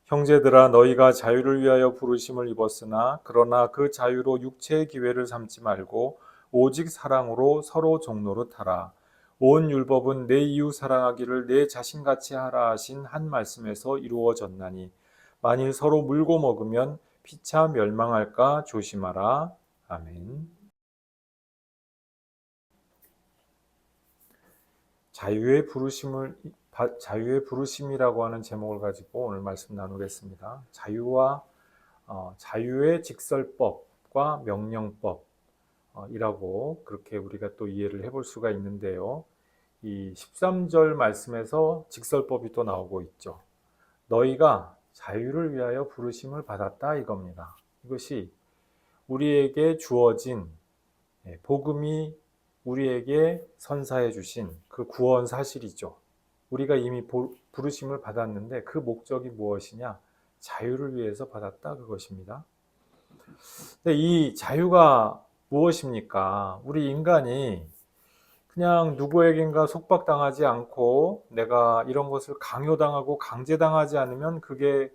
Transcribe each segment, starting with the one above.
형제들아 너희가 자유를 위하여 부르심을 입었으나 그러나 그 자유로 육체의 기회를 삼지 말고 오직 사랑으로 서로 종노릇하라. 온 율법은 내 이웃 사랑하기를 내 자신같이 하라 하신 한 말씀에서 이루어졌나니 만일 서로 물고 먹으면 피차 멸망할까 조심하라. 아멘. 자유의 부르심이라고 하는 제목을 가지고 오늘 말씀 나누겠습니다. 자유의 직설법과 명령법이라고 그렇게 우리가 또 이해를 해볼 수가 있는데요. 이 13절 말씀에서 직설법이 또 나오고 있죠. 너희가 자유를 위하여 부르심을 받았다 이겁니다. 이것이 우리에게 주어진 복음이 우리에게 선사해 주신 그 구원 사실이죠. 우리가 이미 부르심을 받았는데 그 목적이 무엇이냐? 자유를 위해서 받았다 그것입니다. 근데 이 자유가 무엇입니까? 우리 인간이 그냥 누구에겐가 속박당하지 않고 내가 이런 것을 강요당하고 강제당하지 않으면 그게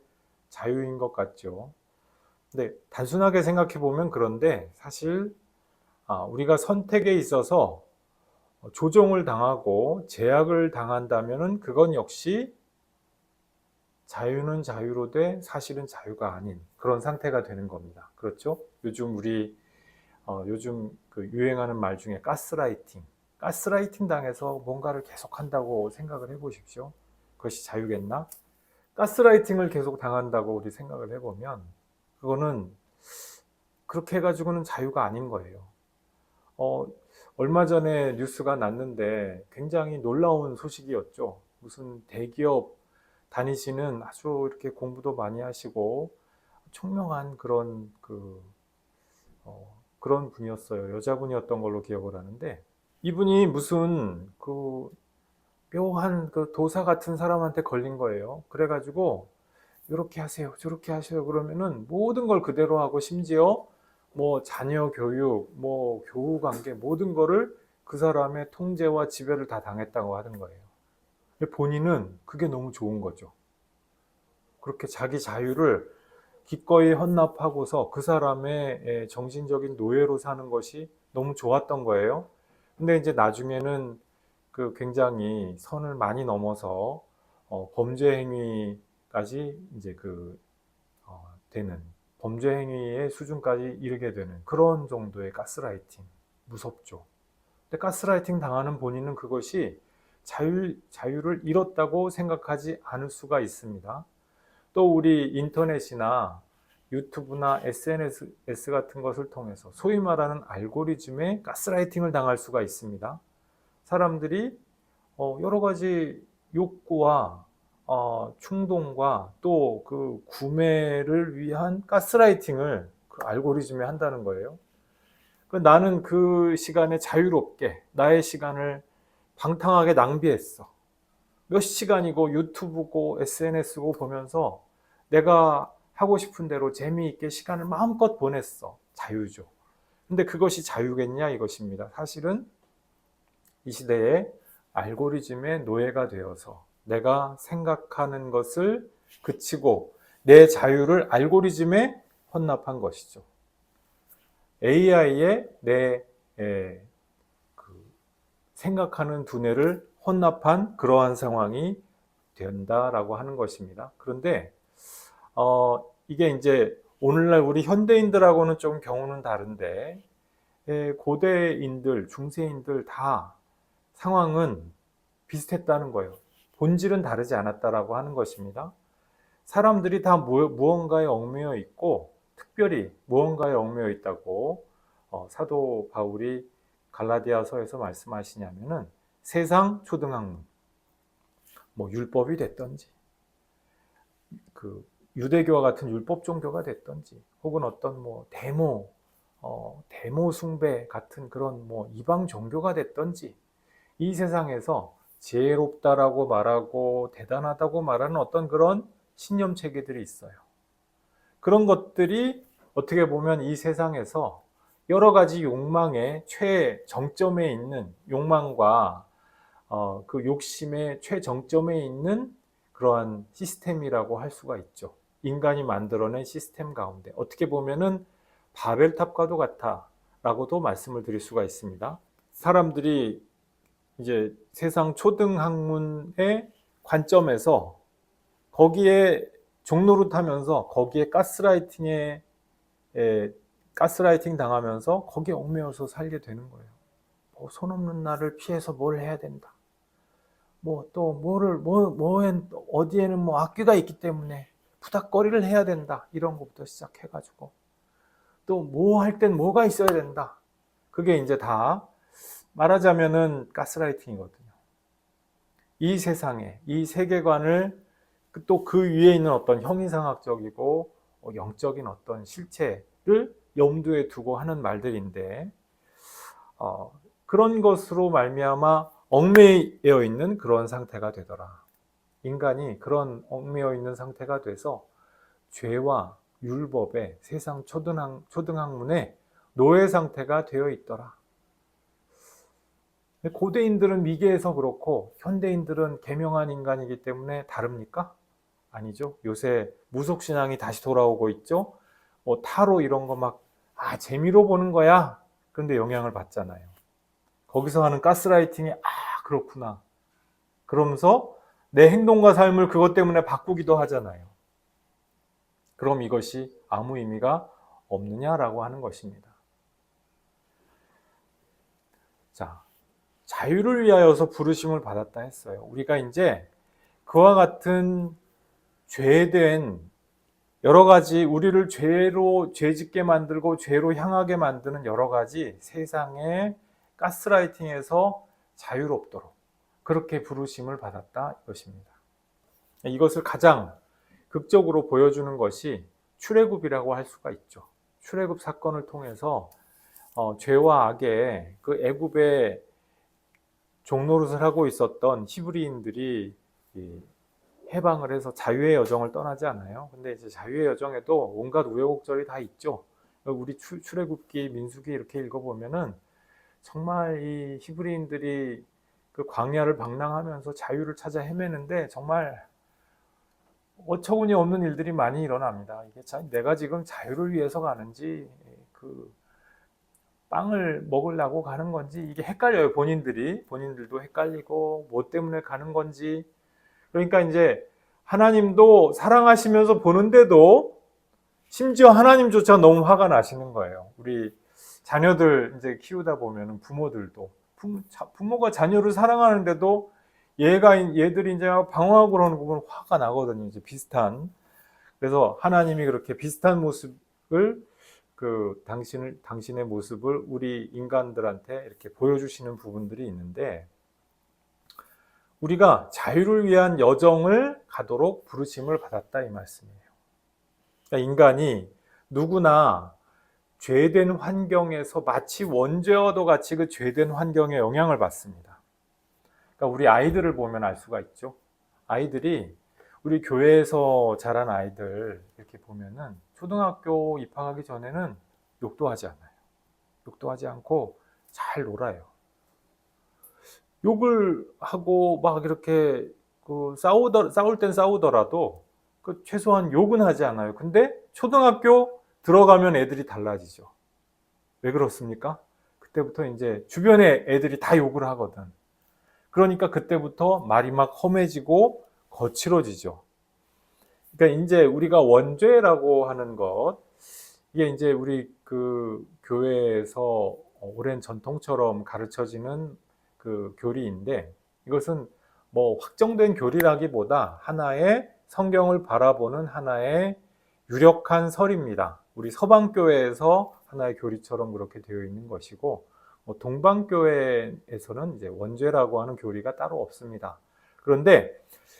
자유인 것 같죠. 근데 단순하게 생각해 보면 그런데 사실 우리가 선택에 있어서 조종을 당하고 제약을 당한다면은 그건 역시 자유는 자유로되 사실은 자유가 아닌 그런 상태가 되는 겁니다. 그렇죠? 요즘 그 유행하는 말 중에 가스라이팅 당해서 뭔가를 계속 한다고 생각을 해보십시오. 그것이 자유겠나? 가스라이팅을 계속 당한다고 우리 생각을 해보면 그거는 그렇게 해가지고는 자유가 아닌 거예요. 얼마 전에 뉴스가 났는데 굉장히 놀라운 소식이었죠. 무슨 대기업 다니시는 아주 이렇게 공부도 많이 하시고 총명한 그런 분이었어요. 여자분이었던 걸로 기억을 하는데 이분이 무슨 묘한 도사 같은 사람한테 걸린 거예요. 그래가지고 이렇게 하세요, 저렇게 하세요 그러면은 모든 걸 그대로 하고 심지어 뭐 자녀 교육, 뭐 교우 관계 모든 거를 그 사람의 통제와 지배를 다 당했다고 하는 거예요. 근데 본인은 그게 너무 좋은 거죠. 그렇게 자기 자유를 기꺼이 헌납하고서 그 사람의 정신적인 노예로 사는 것이 너무 좋았던 거예요. 근데 이제 나중에는 굉장히 선을 많이 넘어서 범죄 행위까지 이제 되는 범죄 행위의 수준까지 이르게 되는 그런 정도의 가스라이팅 무섭죠. 근데 가스라이팅 당하는 본인은 그것이 자유를 잃었다고 생각하지 않을 수가 있습니다. 또 우리 인터넷이나 유튜브나 SNS 같은 것을 통해서 소위 말하는 알고리즘에 가스라이팅을 당할 수가 있습니다. 사람들이 여러 가지 욕구와 충동과 또 그 구매를 위한 가스라이팅을 그 알고리즘에 한다는 거예요. 나는 그 시간에 자유롭게 나의 시간을 방탕하게 낭비했어. 몇 시간이고 유튜브고 SNS고 보면서 내가 하고 싶은 대로 재미있게 시간을 마음껏 보냈어. 자유죠. 근데 그것이 자유겠냐 이것입니다. 사실은 이 시대에 알고리즘의 노예가 되어서 내가 생각하는 것을 그치고 내 자유를 알고리즘에 헌납한 것이죠. AI에 내 생각하는 두뇌를 혼납한 그러한 상황이 된다라고 하는 것입니다. 그런데 이게 이제 오늘날 우리 현대인들하고는 좀 경우는 다른데 고대인들, 중세인들 다 상황은 비슷했다는 거예요. 본질은 다르지 않았다라고 하는 것입니다. 사람들이 다 무언가에 얽매여 있고 특별히 무언가에 얽매여 있다고 사도 바울이 갈라디아서에서 말씀하시냐면은 세상 초등학문, 뭐 율법이 됐던지 유대교와 같은 율법 종교가 됐던지 혹은 어떤 뭐 데모 숭배 같은 그런 뭐 이방 종교가 됐던지 이 세상에서 지혜롭다라고 말하고 대단하다고 말하는 어떤 그런 신념 체계들이 있어요. 그런 것들이 어떻게 보면 이 세상에서 여러 가지 욕망의 최정점에 있는 욕망과 그 욕심의 최정점에 있는 그러한 시스템이라고 할 수가 있죠. 인간이 만들어낸 시스템 가운데 어떻게 보면은 바벨탑과도 같다라고도 말씀을 드릴 수가 있습니다. 사람들이 이제 세상 초등학문의 관점에서 거기에 종로를 타면서 거기에 가스라이팅 당하면서 거기에 얽매여서 살게 되는 거예요. 손 없는 나를 피해서 뭘 해야 된다. 어디에는 악귀가 있기 때문에 부닥거리를 해야 된다. 이런 것부터 시작해가지고 또 뭐 할 땐 뭐가 있어야 된다. 그게 이제 다 말하자면은 가스라이팅이거든요. 이 세상에, 이 세계관을 또 그 위에 있는 어떤 형이상학적이고 영적인 어떤 실체를 염두에 두고 하는 말들인데 그런 것으로 말미암아 얽매여 있는 그런 상태가 되더라. 인간이 그런 얽매여 있는 상태가 돼서 죄와 율법의 세상 초등학문의 노예 상태가 되어 있더라. 고대인들은 미개해서 그렇고 현대인들은 계명한 인간이기 때문에 다릅니까? 아니죠. 요새 무속신앙이 다시 돌아오고 있죠. 타로 이런 거 막 재미로 보는 거야. 그런데 영향을 받잖아요. 거기서 하는 가스라이팅이 그렇구나. 그러면서 내 행동과 삶을 그것 때문에 바꾸기도 하잖아요. 그럼 이것이 아무 의미가 없느냐라고 하는 것입니다. 자, 자유를 위하여서 부르심을 받았다 했어요. 우리가 이제 그와 같은 죄된 여러 가지 우리를 죄짓게 만들고 죄로 향하게 만드는 여러 가지 세상의 가스라이팅에서 자유롭도록 그렇게 부르심을 받았다 이것입니다. 이것을 가장 극적으로 보여주는 것이 출애굽이라고 할 수가 있죠. 출애굽 사건을 통해서 죄와 악의 그 애굽의 종노릇을 하고 있었던 히브리인들이 해방을 해서 자유의 여정을 떠나지 않아요. 근데 이제 자유의 여정에도 온갖 우여곡절이 다 있죠. 우리 출애굽기, 민수기 이렇게 읽어보면은 정말 이 히브리인들이 그 광야를 방랑하면서 자유를 찾아 헤매는데 정말 어처구니 없는 일들이 많이 일어납니다. 이게 참 내가 지금 자유를 위해서 가는지 그 빵을 먹으려고 가는 건지 이게 헷갈려요. 본인들도 헷갈리고 뭐 때문에 가는 건지. 그러니까 이제 하나님도 사랑하시면서 보는데도 심지어 하나님조차 너무 화가 나시는 거예요. 우리 자녀들 이제 키우다 보면 부모들도 부모가 자녀를 사랑하는데도 얘들이 이제 방황하고 그러는 거 보면 화가 나거든요. 이제 비슷한. 그래서 하나님이 그렇게 비슷한 모습을 당신의 모습을 우리 인간들한테 이렇게 보여주시는 부분들이 있는데 우리가 자유를 위한 여정을 가도록 부르심을 받았다 이 말씀이에요. 그러니까 인간이 누구나 죄된 환경에서 마치 원죄와도 같이 그 죄된 환경에 영향을 받습니다. 그러니까 우리 아이들을 보면 알 수가 있죠. 아이들이 우리 교회에서 자란 아이들 이렇게 보면은 초등학교 입학하기 전에는 욕도 하지 않아요. 욕도 하지 않고 잘 놀아요. 욕을 하고 막 이렇게 싸울 땐 싸우더라도 최소한 욕은 하지 않아요. 근데 초등학교 들어가면 애들이 달라지죠. 왜 그렇습니까? 그때부터 이제 주변에 애들이 다 욕을 하거든. 그러니까 그때부터 말이 막 험해지고 거칠어지죠. 그러니까 이제 우리가 원죄라고 하는 것, 이게 이제 우리 그 교회에서 오랜 전통처럼 가르쳐지는 그 교리인데 이것은 뭐 확정된 교리라기보다 하나의 성경을 바라보는 하나의 유력한 설입니다. 우리 서방교회에서 하나의 교리처럼 그렇게 되어 있는 것이고 동방교회에서는 이제 원죄라고 하는 교리가 따로 없습니다. 그런데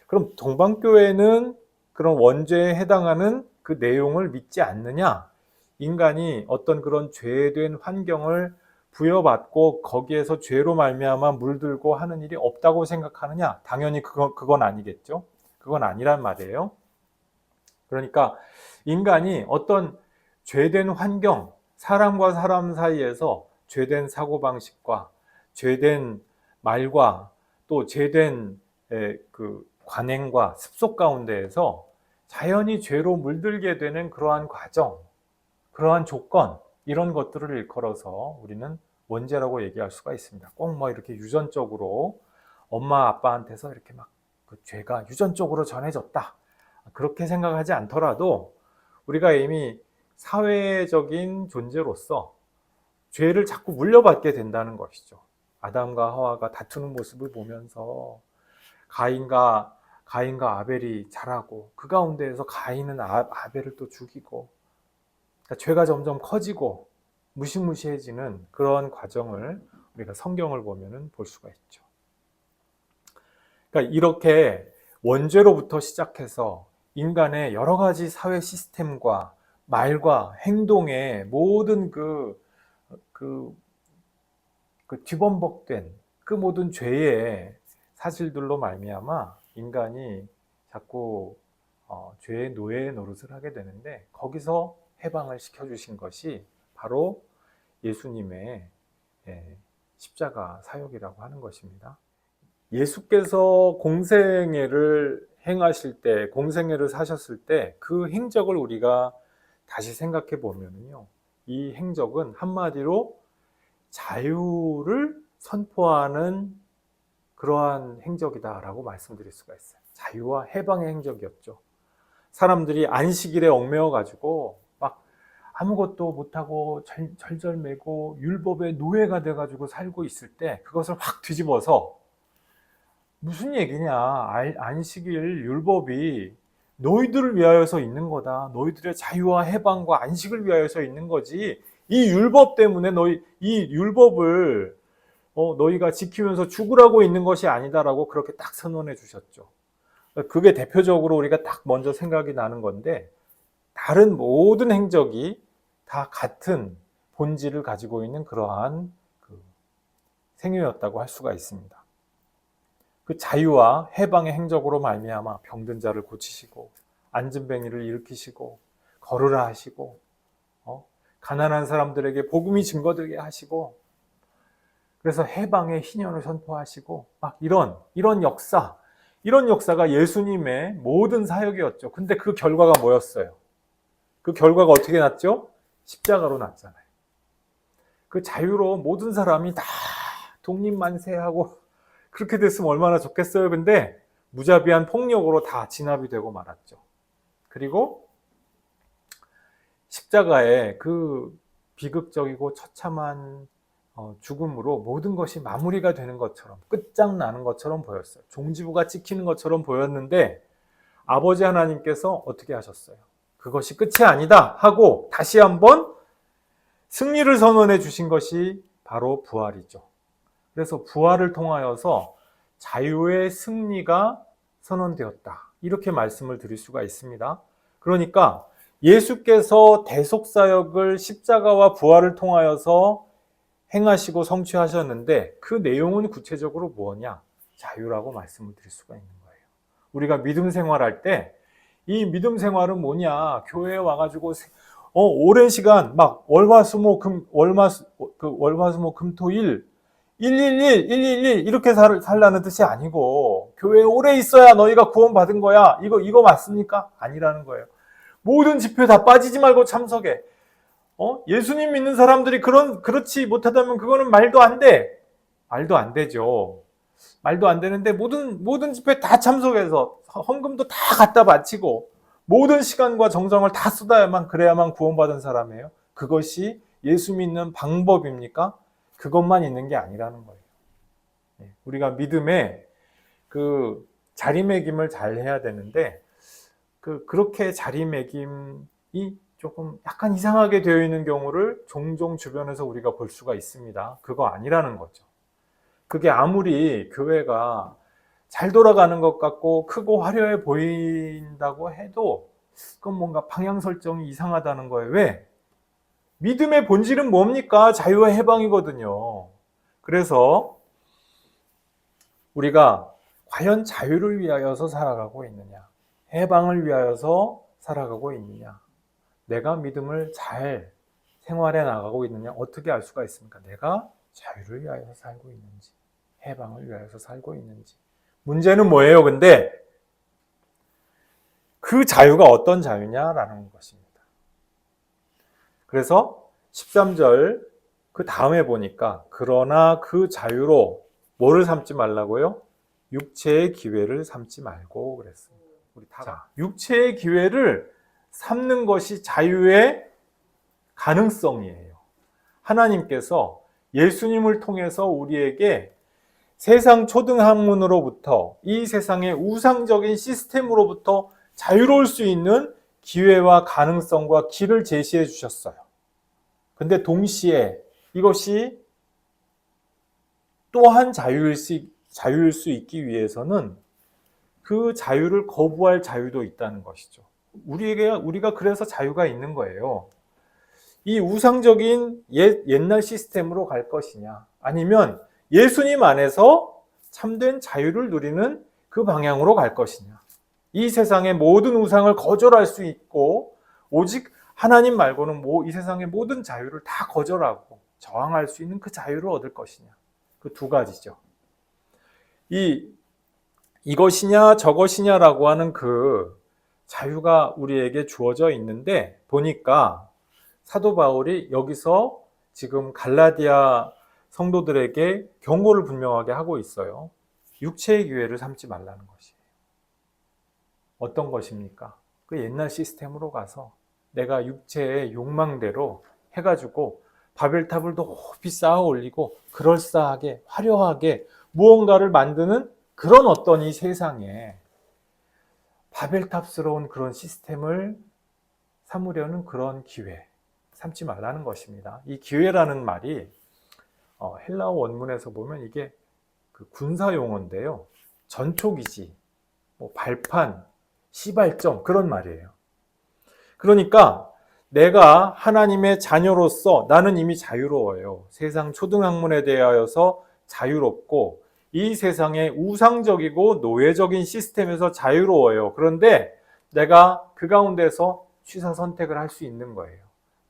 그럼 동방교회는 그런 원죄에 해당하는 그 내용을 믿지 않느냐? 인간이 어떤 그런 죄된 환경을 부여받고 거기에서 죄로 말미암아 물들고 하는 일이 없다고 생각하느냐? 당연히 그건 아니겠죠. 그건 아니란 말이에요. 그러니까 인간이 어떤 죄된 환경, 사람과 사람 사이에서 죄된 사고방식과 죄된 말과 또 죄된 그 관행과 습속 가운데에서 자연이 죄로 물들게 되는 그러한 과정, 그러한 조건, 이런 것들을 일컬어서 우리는 원죄라고 얘기할 수가 있습니다. 꼭 뭐 이렇게 유전적으로 엄마 아빠한테서 이렇게 막 그 죄가 유전적으로 전해졌다, 그렇게 생각하지 않더라도 우리가 이미 사회적인 존재로서 죄를 자꾸 물려받게 된다는 것이죠. 아담과 하와가 다투는 모습을 보면서 가인과 아벨이 자라고, 그 가운데에서 가인은 아벨을 또 죽이고, 그러니까 죄가 점점 커지고 무시무시해지는 그런 과정을 우리가 성경을 보면은 볼 수가 있죠. 그러니까 이렇게 원죄로부터 시작해서 인간의 여러 가지 사회 시스템과 말과 행동의 모든 그 뒤범벅된 그 모든 죄의 사실들로 말미암아 인간이 자꾸 죄의 노예의 노릇을 하게 되는데, 거기서 해방을 시켜주신 것이 바로 예수님의 십자가 사역이라고 하는 것입니다. 예수께서 공생애를 행하실 때, 공생애를 사셨을 때 그 행적을 우리가 다시 생각해 보면요, 이 행적은 한마디로 자유를 선포하는 그러한 행적이다라고 말씀드릴 수가 있어요. 자유와 해방의 행적이었죠. 사람들이 안식일에 얽매여 가지고 막 아무것도 못하고 절절매고 율법의 노예가 돼가지고 살고 있을 때, 그것을 확 뒤집어서 무슨 얘기냐, 안식일 율법이 너희들을 위하여서 있는 거다, 너희들의 자유와 해방과 안식을 위하여서 있는 거지, 이 율법 때문에 이 율법을 너희가 지키면서 죽으라고 있는 것이 아니다라고 그렇게 딱 선언해 주셨죠. 그게 대표적으로 우리가 딱 먼저 생각이 나는 건데, 다른 모든 행적이 다 같은 본질을 가지고 있는 그러한 생애였다고 할 수가 있습니다. 그 자유와 해방의 행적으로 말미암아 병든 자를 고치시고, 앉은뱅이를 일으키시고, 걸으라 하시고, 가난한 사람들에게 복음이 증거되게 하시고, 그래서 해방의 희년을 선포하시고, 막 이런 역사가 예수님의 모든 사역이었죠. 근데 그 결과가 뭐였어요? 그 결과가 어떻게 났죠? 십자가로 났잖아요. 그 자유로 모든 사람이 다 독립만세하고 그렇게 됐으면 얼마나 좋겠어요. 근데 무자비한 폭력으로 다 진압이 되고 말았죠. 그리고 십자가의 그 비극적이고 처참한 죽음으로 모든 것이 마무리가 되는 것처럼, 끝장나는 것처럼 보였어요. 종지부가 찍히는 것처럼 보였는데, 아버지 하나님께서 어떻게 하셨어요? 그것이 끝이 아니다 하고 다시 한번 승리를 선언해 주신 것이 바로 부활이죠. 그래서 부활을 통하여서 자유의 승리가 선언되었다, 이렇게 말씀을 드릴 수가 있습니다. 그러니까 예수께서 대속사역을 십자가와 부활을 통하여서 행하시고 성취하셨는데, 그 내용은 구체적으로 뭐냐? 자유라고 말씀을 드릴 수가 있는 거예요. 우리가 믿음 생활할 때 이 믿음 생활은 뭐냐? 교회에 와가지고 오랜 시간 막 월화수목금토일 111 이렇게 살라는 뜻이 아니고, 교회에 오래 있어야 너희가 구원받은 거야, 이거 맞습니까? 아니라는 거예요. 모든 집회 다 빠지지 말고 참석해. 예수님 믿는 사람들이 그렇지 못하다면 그거는 말도 안 돼. 말도 안 되죠. 말도 안 되는데 모든 집회 다 참석해서 헌금도 다 갖다 바치고 모든 시간과 정성을 다 쏟아야만, 그래야만 구원받은 사람이에요. 그것이 예수 믿는 방법입니까? 그것만 있는 게 아니라는 거예요. 우리가 믿음에 그 자리매김을 잘 해야 되는데, 그렇게 자리매김이 조금 약간 이상하게 되어 있는 경우를 종종 주변에서 우리가 볼 수가 있습니다. 그거 아니라는 거죠. 그게 아무리 교회가 잘 돌아가는 것 같고 크고 화려해 보인다고 해도 그건 뭔가 방향 설정이 이상하다는 거예요. 왜? 믿음의 본질은 뭡니까? 자유와 해방이거든요. 그래서 우리가 과연 자유를 위하여서 살아가고 있느냐, 해방을 위하여서 살아가고 있느냐, 내가 믿음을 잘 생활해 나가고 있느냐, 어떻게 알 수가 있습니까? 내가 자유를 위하여서 살고 있는지, 해방을 위하여서 살고 있는지. 문제는 뭐예요? 근데 그 자유가 어떤 자유냐라는 것입니다. 그래서 13절 그 다음에 보니까 그러나 그 자유로 뭐를 삼지 말라고요? 육체의 기회를 삼지 말고 그랬습니다. 우리 자, 육체의 기회를 삼는 것이 자유의 가능성이에요. 하나님께서 예수님을 통해서 우리에게 세상 초등학문으로부터 이 세상의 우상적인 시스템으로부터 자유로울 수 있는 기회와 가능성과 길을 제시해 주셨어요. 근데 동시에 이것이 또한 자유일 수 있기 위해서는 그 자유를 거부할 자유도 있다는 것이죠. 우리가 그래서 자유가 있는 거예요. 이 우상적인 옛날 시스템으로 갈 것이냐, 아니면 예수님 안에서 참된 자유를 누리는 그 방향으로 갈 것이냐. 이 세상의 모든 우상을 거절할 수 있고 오직 하나님 말고는 이 세상의 모든 자유를 다 거절하고 저항할 수 있는 그 자유를 얻을 것이냐. 그 두 가지죠. 이것이냐 저것이냐라고 하는 그 자유가 우리에게 주어져 있는데 보니까 사도 바울이 여기서 지금 갈라디아 성도들에게 경고를 분명하게 하고 있어요. 육체의 기회를 삼지 말라는 것이에요. 어떤 것입니까? 그 옛날 시스템으로 가서 내가 육체의 욕망대로 해가지고 바벨탑을 높이 쌓아 올리고 그럴싸하게 화려하게 무언가를 만드는 그런 어떤 이 세상에 바벨탑스러운 그런 시스템을 삼으려는 그런 기회 삼지 말라는 것입니다. 이 기회라는 말이 헬라어 원문에서 보면 이게 그 군사 용어인데요. 전초기지, 발판, 시발점 그런 말이에요. 그러니까 내가 하나님의 자녀로서 나는 이미 자유로워요. 세상 초등학문에 대하여서 자유롭고 이 세상의 우상적이고 노예적인 시스템에서 자유로워요. 그런데 내가 그 가운데서 취사 선택을 할 수 있는 거예요.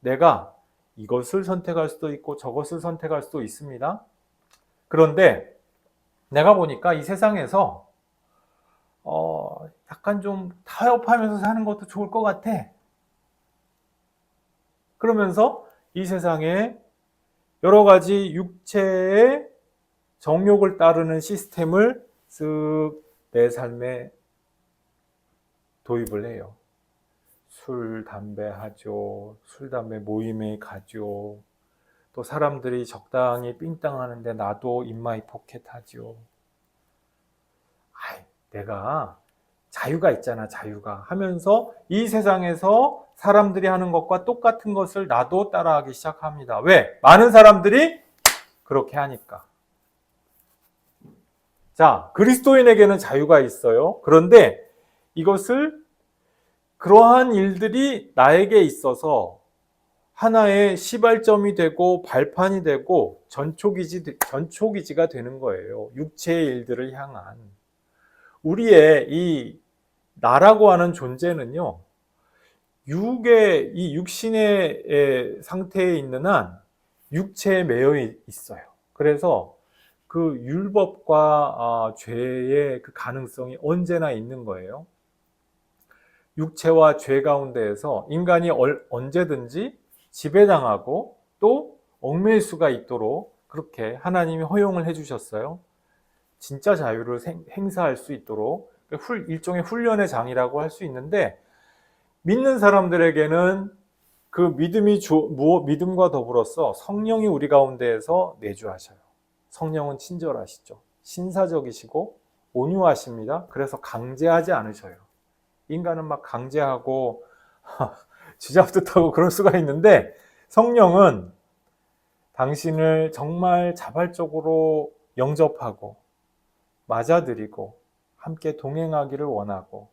내가 이것을 선택할 수도 있고 저것을 선택할 수도 있습니다. 그런데 내가 보니까 이 세상에서 약간 좀 타협하면서 사는 것도 좋을 것 같아. 그러면서 이 세상에 여러 가지 육체의 정욕을 따르는 시스템을 쓱 내 삶에 도입을 해요. 술, 담배 하죠. 술, 담배 모임에 가죠. 또 사람들이 적당히 삥땅 하는데 나도 인마이 포켓 하죠. 내가 자유가 있잖아, 자유가 하면서 이 세상에서 사람들이 하는 것과 똑같은 것을 나도 따라하기 시작합니다. 왜? 많은 사람들이 그렇게 하니까. 자, 그리스도인에게는 자유가 있어요. 그런데 이것을 그러한 일들이 나에게 있어서 하나의 시발점이 되고 발판이 되고 전초기지가 되는 거예요. 육체의 일들을 향한. 우리의 이 나라고 하는 존재는요, 이 육신의 상태에 있는 한 육체에 매여 있어요. 그래서 그 율법과 죄의 그 가능성이 언제나 있는 거예요. 육체와 죄 가운데에서 인간이 언제든지 지배당하고 또 얽매일 수가 있도록 그렇게 하나님이 허용을 해주셨어요. 진짜 자유를 행사할 수 있도록 일종의 훈련의 장이라고 할 수 있는데 믿는 사람들에게는 그 믿음과 더불어서 성령이 우리 가운데에서 내주하셔요. 성령은 친절하시죠. 신사적이시고 온유하십니다. 그래서 강제하지 않으셔요. 인간은 막 강제하고 쥐잡듯하고 그럴 수가 있는데 성령은 당신을 정말 자발적으로 영접하고 맞아들이고 함께 동행하기를 원하고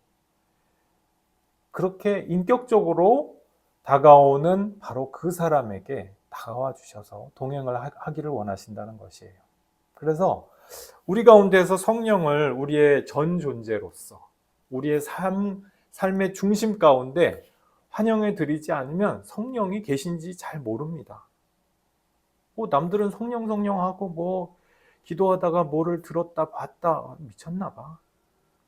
그렇게 인격적으로 다가오는 바로 그 사람에게 다가와 주셔서 동행을 하기를 원하신다는 것이에요. 그래서 우리 가운데서 성령을 우리의 전 존재로서 우리의 삶의 중심 가운데 환영해 드리지 않으면 성령이 계신지 잘 모릅니다. 남들은 성령 하고 기도하다가 뭐를 들었다 봤다 미쳤나 봐.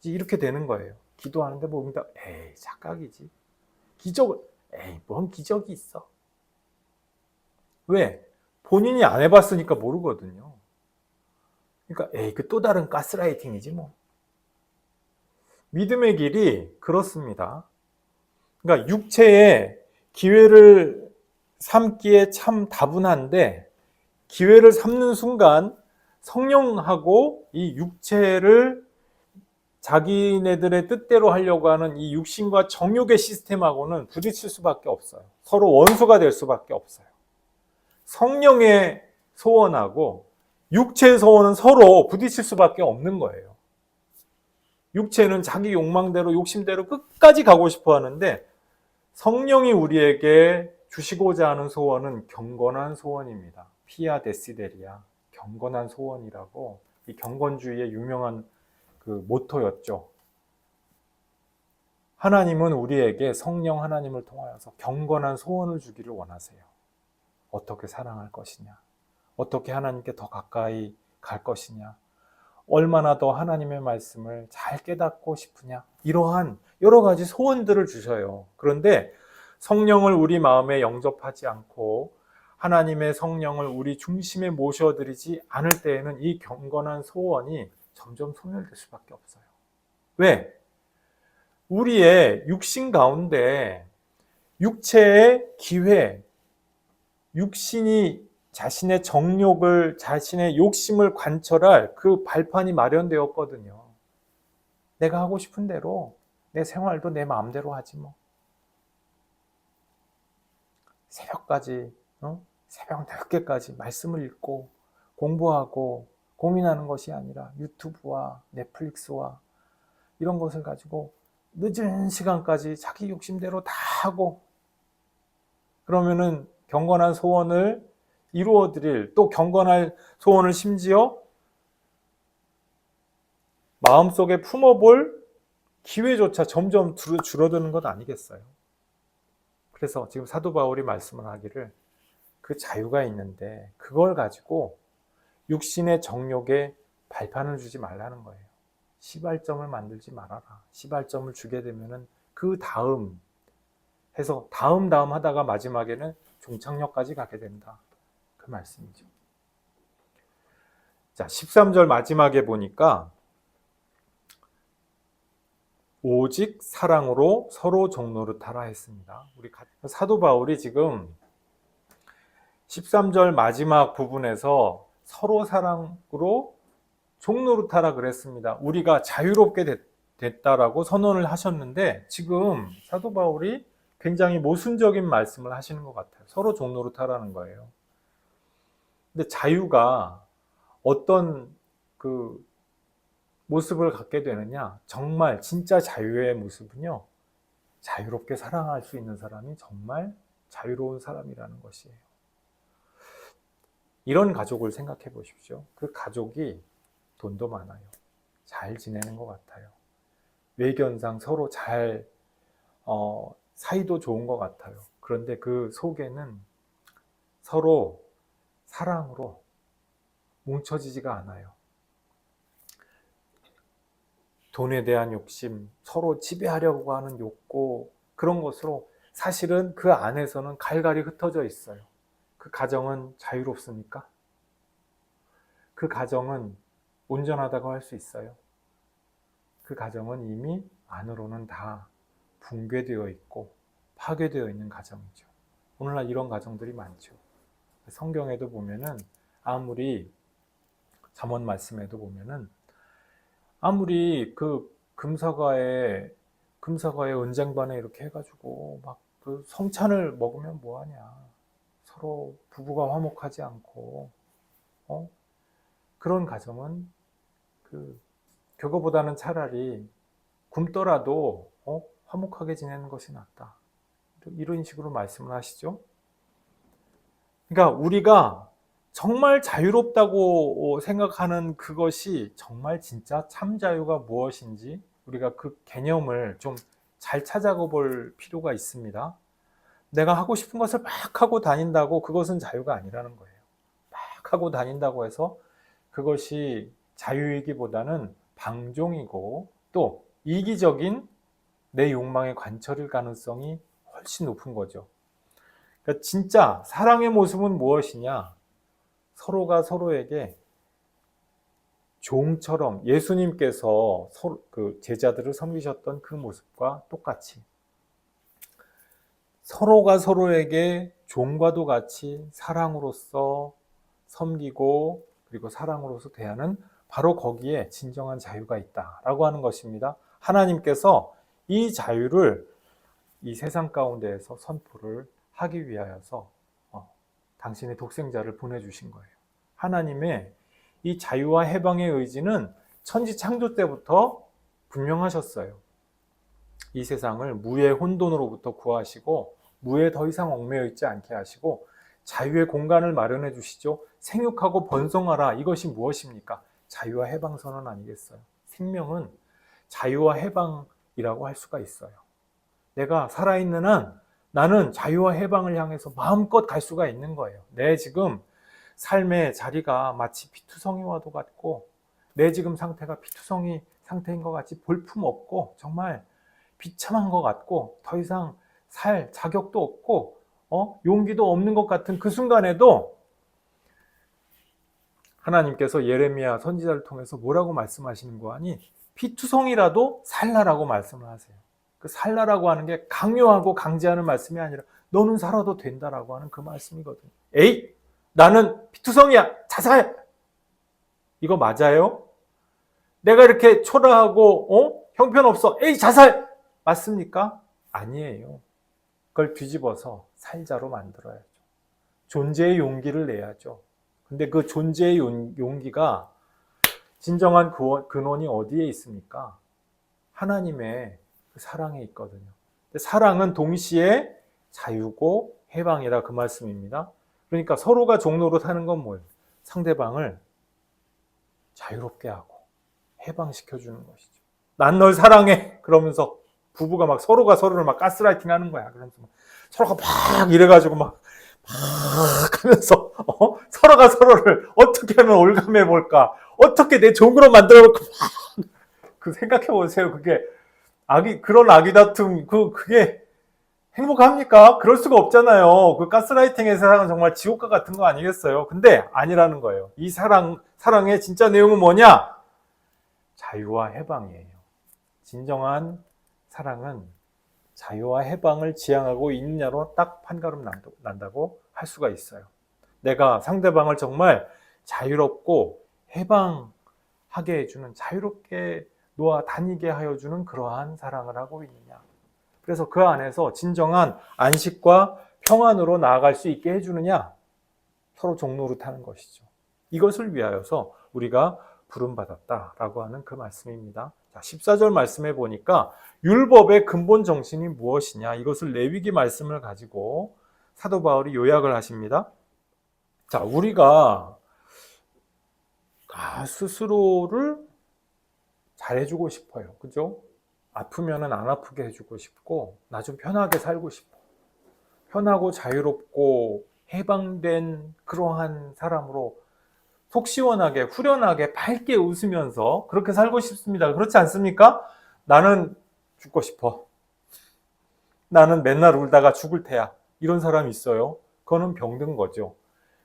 이렇게 되는 거예요. 기도하는데 뭐 응답, 에이 착각이지. 기적을, 에이 뭔 기적이 있어. 왜? 본인이 안 해봤으니까 모르거든요. 그러니까 에이 그 또 다른 가스라이팅이지 뭐. 믿음의 길이 그렇습니다. 그러니까 육체의 기회를 삼기에 참 다분한데, 기회를 삼는 순간 성령하고 이 육체를 자기네들의 뜻대로 하려고 하는 이 육신과 정욕의 시스템하고는 부딪힐 수밖에 없어요. 서로 원수가 될 수밖에 없어요. 성령의 소원하고 육체의 소원은 서로 부딪힐 수밖에 없는 거예요. 육체는 자기 욕망대로 욕심대로 끝까지 가고 싶어 하는데, 성령이 우리에게 주시고자 하는 소원은 경건한 소원입니다. 피아 데시데리아, 경건한 소원이라고, 이 경건주의의 유명한 그 모토였죠. 하나님은 우리에게 성령 하나님을 통하여서 경건한 소원을 주기를 원하세요. 어떻게 사랑할 것이냐, 어떻게 하나님께 더 가까이 갈 것이냐, 얼마나 더 하나님의 말씀을 잘 깨닫고 싶으냐, 이러한 여러 가지 소원들을 주셔요. 그런데 성령을 우리 마음에 영접하지 않고 하나님의 성령을 우리 중심에 모셔드리지 않을 때에는 이 경건한 소원이 점점 소멸될 수밖에 없어요. 왜? 우리의 육신 가운데 육체의 기회, 육신이 자신의 정욕을, 자신의 욕심을 관철할 그 발판이 마련되었거든요. 내가 하고 싶은 대로 내 생활도 내 마음대로 하지 뭐. 새벽까지, 새벽 늦게까지 말씀을 읽고 공부하고 고민하는 것이 아니라 유튜브와 넷플릭스와 이런 것을 가지고 늦은 시간까지 자기 욕심대로 다 하고, 그러면은 경건한 소원을 이루어드릴, 또 경건할 소원을 심지어 마음속에 품어볼 기회조차 점점 줄어드는 것 아니겠어요? 그래서 지금 사도 바울이 말씀을 하기를, 그 자유가 있는데 그걸 가지고 육신의 정욕에 발판을 주지 말라는 거예요. 시발점을 만들지 말아라. 시발점을 주게 되면은 그 다음 해서 다음 하다가 마지막에는 종착역까지 가게 된다. 그 말씀이죠. 자, 13절 마지막에 보니까 오직 사랑으로 서로 종노릇하라 했습니다. 우리 사도 바울이 지금 13절 마지막 부분에서 서로 사랑으로 종노릇하라 그랬습니다. 우리가 자유롭게 됐다라고 선언을 하셨는데, 지금 사도 바울이 굉장히 모순적인 말씀을 하시는 것 같아요. 서로 종노릇하라는 거예요. 근데 자유가 어떤 그 모습을 갖게 되느냐, 정말 진짜 자유의 모습은요, 자유롭게 사랑할 수 있는 사람이 정말 자유로운 사람이라는 것이에요. 이런 가족을 생각해 보십시오. 그 가족이 돈도 많아요. 잘 지내는 것 같아요. 외견상 서로 잘 사이도 좋은 것 같아요. 그런데 그 속에는 서로 사랑으로 뭉쳐지지가 않아요. 돈에 대한 욕심, 서로 지배하려고 하는 욕구, 그런 것으로 사실은 그 안에서는 갈갈이 흩어져 있어요. 그 가정은 자유롭습니까? 그 가정은 온전하다고 할 수 있어요? 그 가정은 이미 안으로는 다 붕괴되어 있고 파괴되어 있는 가정이죠. 오늘날 이런 가정들이 많죠. 성경에도 보면은, 아무리 잠언 말씀에도 보면은, 아무리 그 금사과에 은쟁반에 이렇게 해가지고 막 그 성찬을 먹으면 뭐하냐. 서로 부부가 화목하지 않고, 그런 가정은 그거보다는 차라리 굶더라도 화목하게 지내는 것이 낫다. 이런 식으로 말씀을 하시죠. 그러니까 우리가 정말 자유롭다고 생각하는 그것이 정말 진짜 참 자유가 무엇인지 우리가 그 개념을 좀 잘 찾아가 볼 필요가 있습니다. 내가 하고 싶은 것을 막 하고 다닌다고 그것은 자유가 아니라는 거예요. 막 하고 다닌다고 해서 그것이 자유이기보다는 방종이고, 또 이기적인 내 욕망의 관철일 가능성이 훨씬 높은 거죠. 그러니까 진짜 사랑의 모습은 무엇이냐? 서로가 서로에게 종처럼 예수님께서 그 제자들을 섬기셨던 그 모습과 똑같이 서로가 서로에게 종과도 같이 사랑으로서 섬기고 그리고 사랑으로서 대하는 바로 거기에 진정한 자유가 있다라고 하는 것입니다. 하나님께서 이 자유를 이 세상 가운데에서 선포를 하기 위하여서 당신의 독생자를 보내주신 거예요. 하나님의 이 자유와 해방의 의지는 천지 창조 때부터 분명하셨어요. 이 세상을 무의 혼돈으로부터 구하시고 무에 더 이상 얽매여 있지 않게 하시고 자유의 공간을 마련해 주시죠. 생육하고 번성하라. 이것이 무엇입니까? 자유와 해방 선언 아니겠어요? 생명은 자유와 해방이라고 할 수가 있어요. 내가 살아있는 한 나는 자유와 해방을 향해서 마음껏 갈 수가 있는 거예요. 내 지금 삶의 자리가 마치 피투성이와도 같고 내 지금 상태가 피투성이 상태인 것 같이 볼품없고 정말 비참한 것 같고 더 이상 살 자격도 없고 용기도 없는 것 같은 그 순간에도 하나님께서 예레미야 선지자를 통해서 뭐라고 말씀하시는 거 아니? 피투성이라도 살라라고 말씀을 하세요. 그 살라라고 하는 게 강요하고 강제하는 말씀이 아니라 너는 살아도 된다라고 하는 그 말씀이거든요. 에이! 나는 피투성이야! 자살! 이거 맞아요? 내가 이렇게 초라하고 형편없어! 에이! 자살! 맞습니까? 아니에요. 그걸 뒤집어서 살자로 만들어야죠. 존재의 용기를 내야죠. 근데 그 존재의 용기가 진정한 근원이 어디에 있습니까? 하나님의 그 사랑에 있거든요. 사랑은 동시에 자유고 해방이라 그 말씀입니다. 그러니까 서로가 종로로 타는 건 뭐예요? 상대방을 자유롭게 하고 해방시켜주는 것이죠. 난 널 사랑해! 그러면서 부부가 막 서로가 서로를 막 가스라이팅 하는 거야. 그러면서 서로가 막 이래가지고 막 하면서 서로가 서로를 어떻게 하면 올감해 볼까? 어떻게 내 종으로 만들어 볼까? 그 생각해 보세요. 그게 그런 아기 다툼 그게 행복합니까? 그럴 수가 없잖아요. 그 가스라이팅의 세상은 정말 지옥과 같은 거 아니겠어요? 근데 아니라는 거예요. 이 사랑의 진짜 내용은 뭐냐? 자유와 해방이에요. 진정한 사랑은 자유와 해방을 지향하고 있느냐로 딱 판가름 난다고 할 수가 있어요. 내가 상대방을 정말 자유롭고 해방하게 해주는, 자유롭게 놓아 다니게 하여주는 그러한 사랑을 하고 있느냐. 그래서 그 안에서 진정한 안식과 평안으로 나아갈 수 있게 해주느냐. 서로 종노릇하는 것이죠. 이것을 위하여서 우리가 부름받았다라고 하는 그 말씀입니다. 자, 14절 말씀해 보니까 율법의 근본 정신이 무엇이냐, 이것을 레위기 말씀을 가지고 사도 바울이 요약을 하십니다. 자, 우리가 스스로를 잘해주고 싶어요. 그죠? 아프면은 안 아프게 해주고 싶고, 나 좀 편하게 살고 싶어. 편하고 자유롭고 해방된 그러한 사람으로 속 시원하게, 후련하게, 밝게 웃으면서 그렇게 살고 싶습니다. 그렇지 않습니까? 나는 죽고 싶어. 나는 맨날 울다가 죽을 테야. 이런 사람이 있어요. 그거는 병든 거죠.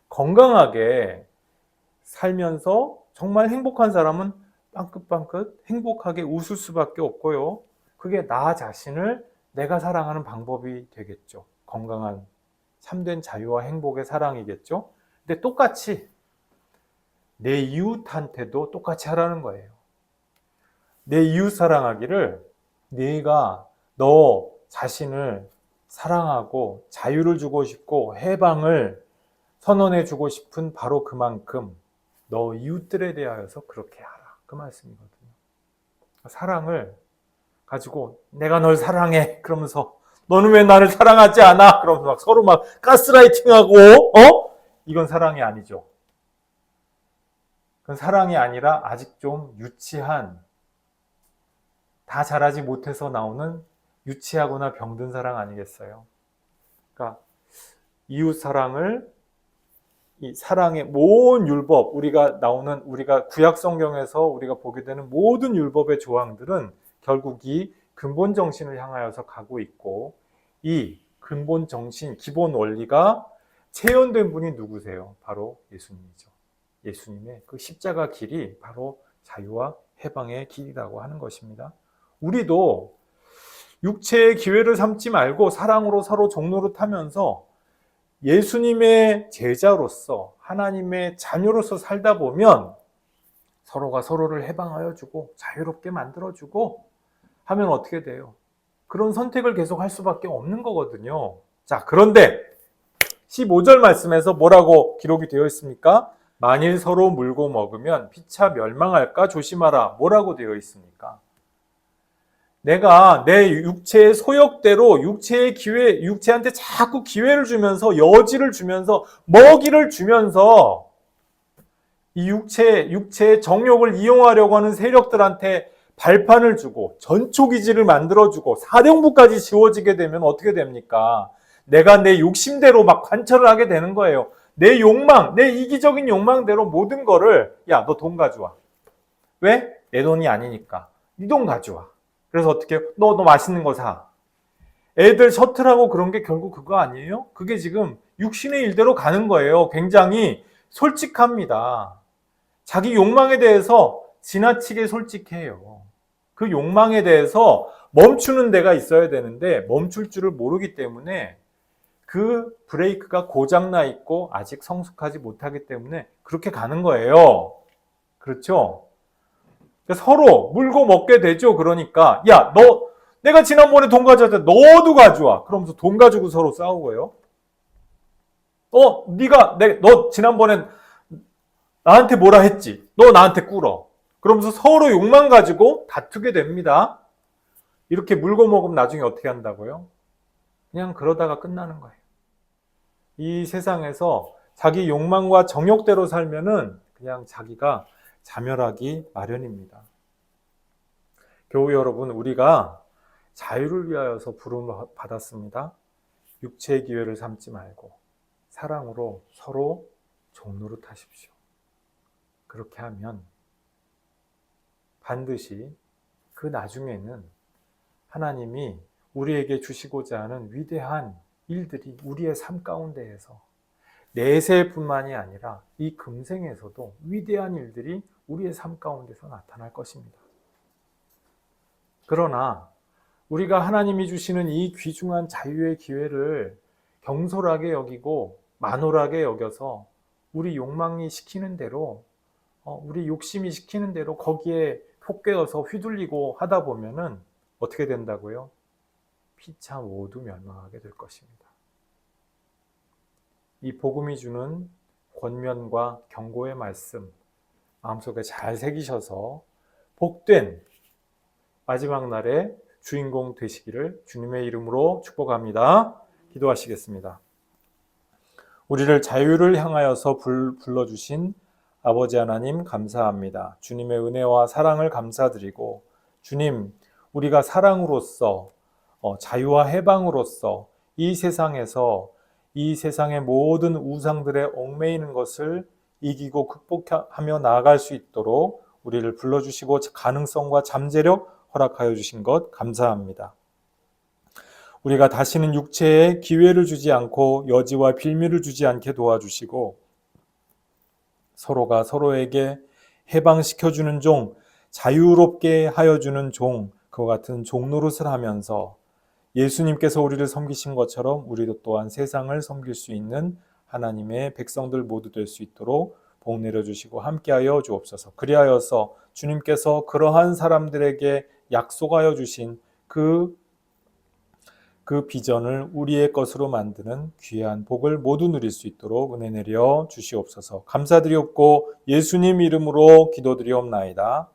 건강하게 살면서 정말 행복한 사람은 빵긋빵긋 행복하게 웃을 수밖에 없고요. 그게 나 자신을 내가 사랑하는 방법이 되겠죠. 건강한 참된 자유와 행복의 사랑이겠죠. 근데 똑같이 내 이웃한테도 똑같이 하라는 거예요. 내 이웃 사랑하기를 네가 너 자신을 사랑하고 자유를 주고 싶고 해방을 선언해 주고 싶은 바로 그만큼 너 이웃들에 대하여서 그렇게 하라. 그 말씀이거든요. 사랑을 가지고 내가 널 사랑해. 그러면서 너는 왜 나를 사랑하지 않아? 그러면서 막 서로 막 가스라이팅하고 이건 사랑이 아니죠. 그건 사랑이 아니라 아직 좀 유치한, 다 자라지 못해서 나오는 유치하거나 병든 사랑 아니겠어요? 그러니까 이웃 사랑을, 이 사랑의 모든 율법, 우리가 구약 성경에서 우리가 보게 되는 모든 율법의 조항들은 결국 이 근본 정신을 향하여서 가고 있고, 이 근본 정신, 기본 원리가 체현된 분이 누구세요? 바로 예수님이죠. 예수님의 그 십자가 길이 바로 자유와 해방의 길이라고 하는 것입니다. 우리도 육체의 기회를 삼지 말고 사랑으로 서로 종노릇하면서 예수님의 제자로서 하나님의 자녀로서 살다 보면 서로가 서로를 해방하여 주고 자유롭게 만들어 주고 하면 어떻게 돼요? 그런 선택을 계속 할 수밖에 없는 거거든요. 자, 그런데 15절 말씀에서 뭐라고 기록이 되어 있습니까? 만일 서로 물고 먹으면 피차 멸망할까 조심하라. 뭐라고 되어 있습니까? 내가 내 육체의 소욕대로 육체한테 자꾸 기회를 주면서 여지를 주면서 먹이를 주면서 이 육체의 정욕을 이용하려고 하는 세력들한테 발판을 주고 전초기지를 만들어주고 사령부까지 지워지게 되면 어떻게 됩니까? 내가 내 욕심대로 막 관철을 하게 되는 거예요. 내 욕망, 내 이기적인 욕망대로 모든 거를 야, 너 돈 가져와. 왜? 내 돈이 아니니까. 네 돈 가져와. 그래서 어떻게 해요? 너 맛있는 거 사. 애들 셔틀하고 그런 게 결국 그거 아니에요? 그게 지금 육신의 일대로 가는 거예요. 굉장히 솔직합니다. 자기 욕망에 대해서 지나치게 솔직해요. 그 욕망에 대해서 멈추는 데가 있어야 되는데 멈출 줄을 모르기 때문에 그 브레이크가 고장나 있고 아직 성숙하지 못하기 때문에 그렇게 가는 거예요. 그렇죠? 서로 물고 먹게 되죠. 그러니까 야, 내가 지난번에 돈 가져왔을 때 너도 가져와. 그러면서 돈 가지고 서로 싸우고요. 너 지난번에 나한테 뭐라 했지? 너 나한테 꿇어. 그러면서 서로 욕망 가지고 다투게 됩니다. 이렇게 물고 먹으면 나중에 어떻게 한다고요? 그냥 그러다가 끝나는 거예요. 이 세상에서 자기 욕망과 정욕대로 살면은 그냥 자기가 자멸하기 마련입니다. 교우 여러분, 우리가 자유를 위하여서 부름을 받았습니다. 육체의 기회를 삼지 말고 사랑으로 서로 종노릇하십시오. 그렇게 하면 반드시 그 나중에는 하나님이 우리에게 주시고자 하는 위대한 일들이 우리의 삶 가운데에서 내세뿐만이 아니라 이 금생에서도 위대한 일들이 우리의 삶 가운데서 나타날 것입니다. 그러나 우리가 하나님이 주시는 이 귀중한 자유의 기회를 경솔하게 여기고 만홀하게 여겨서 우리 욕망이 시키는 대로 우리 욕심이 시키는 대로 거기에 폭개어서 휘둘리고 하다 보면은 어떻게 된다고요? 피차 모두 멸망하게 될 것입니다. 이 복음이 주는 권면과 경고의 말씀 마음속에 잘 새기셔서 복된 마지막 날의 주인공 되시기를 주님의 이름으로 축복합니다. 기도하시겠습니다. 우리를 자유를 향하여서 불러주신 아버지 하나님 감사합니다. 주님의 은혜와 사랑을 감사드리고 주님, 우리가 사랑으로서 자유와 해방으로서 이 세상에서 이 세상의 모든 우상들의 얽매이는 것을 이기고 극복하며 나아갈 수 있도록 우리를 불러주시고 가능성과 잠재력 허락하여 주신 것 감사합니다. 우리가 다시는 육체에 기회를 주지 않고 여지와 빌미를 주지 않게 도와주시고 서로가 서로에게 해방시켜주는 종, 자유롭게 하여주는 종, 그와 같은 종노릇을 하면서 예수님께서 우리를 섬기신 것처럼 우리도 또한 세상을 섬길 수 있는 하나님의 백성들 모두 될 수 있도록 복 내려주시고 함께하여 주옵소서. 그리하여서 주님께서 그러한 사람들에게 약속하여 주신 그 비전을 우리의 것으로 만드는 귀한 복을 모두 누릴 수 있도록 은혜 내려 주시옵소서. 감사드리옵고 예수님 이름으로 기도드리옵나이다.